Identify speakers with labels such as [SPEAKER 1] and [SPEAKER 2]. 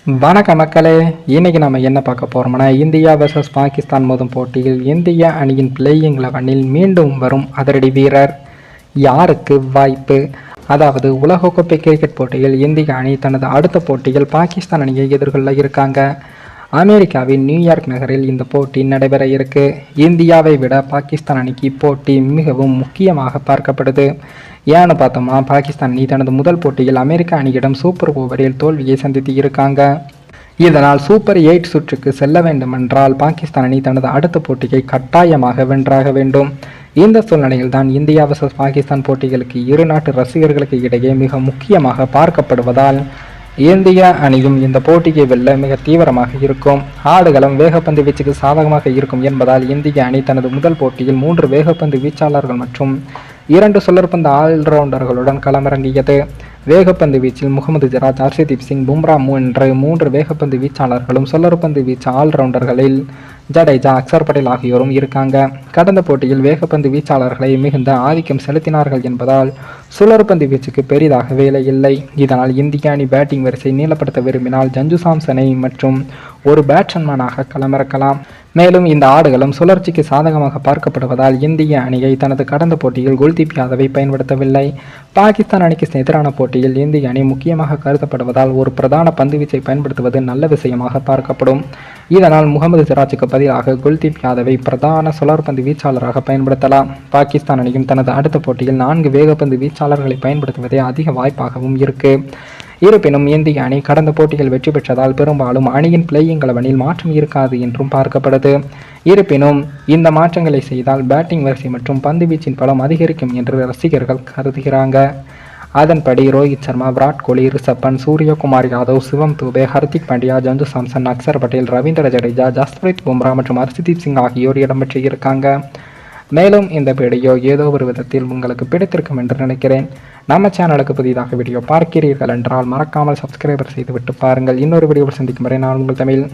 [SPEAKER 1] வணக்க மக்களே, இன்னைக்கு நம்ம என்ன பார்க்க போறோம்னா, இந்தியா வெர்சஸ் பாகிஸ்தான் மோதும் போட்டியில் இந்திய அணியின் பிளேயிங் 11 மீண்டும் வரும் அதிரடி வீரர். யாருக்கு வாய்ப்பு? அதாவது உலகக்கோப்பை கிரிக்கெட் போட்டியில் இந்திய அணி தனது அடுத்த போட்டியில் பாகிஸ்தான் அணியை எதிர்கொள்ள இருக்காங்க. அமெரிக்காவின் நியூயார்க் நகரில் இந்த போட்டி நடைபெற இருக்கு. இந்தியாவை விட பாகிஸ்தான் அணிக்கு போட்டி மிகவும் முக்கியமாக பார்க்கப்படுது. ஏன்னு பார்த்தோம்னா, பாகிஸ்தான் அணி தனது முதல் போட்டியில் அமெரிக்க அணியிடம் சூப்பர் ஓவரில் தோல்வியை சந்தித்து இருக்காங்க. இதனால் சூப்பர் 8 சுற்றுக்கு செல்ல வேண்டுமென்றால் பாகிஸ்தான் அணி தனது அடுத்த போட்டியை கட்டாயமாக வென்றாக வேண்டும். இந்த சூழ்நிலையில் தான் இந்தியா வெர்சஸ் பாகிஸ்தான் போட்டிகளுக்கு இரு நாட்டு ரசிகர்களுக்கு இடையே மிக முக்கியமாக பார்க்கப்படுவதால் இந்திய அணியும் இந்த போட்டியை வெல்ல மிக தீவிரமாக இருக்கும். ஆடுகளம் வேகப்பந்து வீச்சுக்கு சாதகமாக இருக்கும் என்பதால் இந்திய அணி தனது முதல் போட்டியில் 3 வேகப்பந்து வீச்சாளர்கள் மற்றும் 2 சுழற்பந்து ஆல்ரவுண்டர்களுடன் களமிறங்கியது. வேகப்பந்து வீச்சில் முகமது சிராஜ், ஹர்ஷதீப் சிங், பும்ரா என்ற 3 வேகப்பந்து வீச்சாளர்களும் சுழற்பந்து வீச்சு ஆல்ரவுண்டர்களில் ஜடேஜா, அக்சர் பட்டேல் ஆகியோரும் இருக்காங்க. கடந்த போட்டியில் வேகப்பந்து வீச்சாளர்களை மிகுந்த ஆதிக்கம் செலுத்தினார்கள் என்பதால் சுழற்பந்து வீச்சுக்கு பெரிதாக வேலை இல்லை. இதனால் இந்திய அணி பேட்டிங் வரிசை நீளப்படுத்த விரும்பினால் சஞ்சு சாம்சனை மற்றும் ஒரு பேட்ஸ்மேனாக களமிறக்கலாம். மேலும் இந்த ஆடுகளும் சுழற்சிக்கு சாதகமாக பார்க்கப்படுவதால் இந்திய அணியை தனது கடந்த போட்டியில் குல்தீப் யாதவை பயன்படுத்தவில்லை. பாகிஸ்தான் அணிக்கு எதிரான போட்டியில் இந்திய அணி முக்கியமாக கருதப்படுவதால் ஒரு பிரதான பந்துவீச்சை பயன்படுத்துவது நல்ல விஷயமாக பார்க்கப்படும். இதனால் முகமது சிராஜுக்கு பதிலாக குல்தீப் யாதவை பிரதான சுழற்பந்து வீச்சாளராக பயன்படுத்தலாம். பாகிஸ்தான் அணியும் தனது அடுத்த போட்டியில் 4 வேகப்பந்து வீச்சாளர்களை பயன்படுத்துவதே அதிக வாய்ப்பாகவும் இருக்கு. இருப்பினும் இந்திய அணி கடந்த போட்டிகள் வெற்றி பெற்றதால் பெரும்பாலும் அணியின் பிளேயிங் 11 மாற்றம் இருக்காது என்றும் பார்க்கப்படுது. இருப்பினும் இந்த மாற்றங்களை செய்தால் பேட்டிங் வரிசை மற்றும் பந்து வீச்சின் பலம் அதிகரிக்கும் என்று ரசிகர்கள் கருதுகிறாங்க. அதன்படி ரோஹித் சர்மா, விராட் கோலி, ரிஷப் பண்ட், சூரியகுமார் யாதவ், சிவம் தூபே, ஹர்திக் பாண்டியா, சஞ்சு சாம்சன், அக்சர் பட்டேல், ரவீந்திர ஜடேஜா, ஜஸ்பிரீத் பும்ரா மற்றும் ஹர்ஷதீப் சிங் ஆகியோர் இடம்பெற்று இருக்காங்க. மேலும் இந்த வீடியோ ஏதோ ஒரு விதத்தில் உங்களுக்கு பிடித்திருக்கும் என்று நினைக்கிறேன். நம்ம சேனலுக்கு புதிதாக வீடியோ பார்க்கிறீர்கள் என்றால் மறக்காமல் சப்ஸ்கிரைபர் செய்துவிட்டு பாருங்கள். இன்னொரு வீடியோவில் சந்திக்கும் வரை நான் உங்கள் தமிழ்.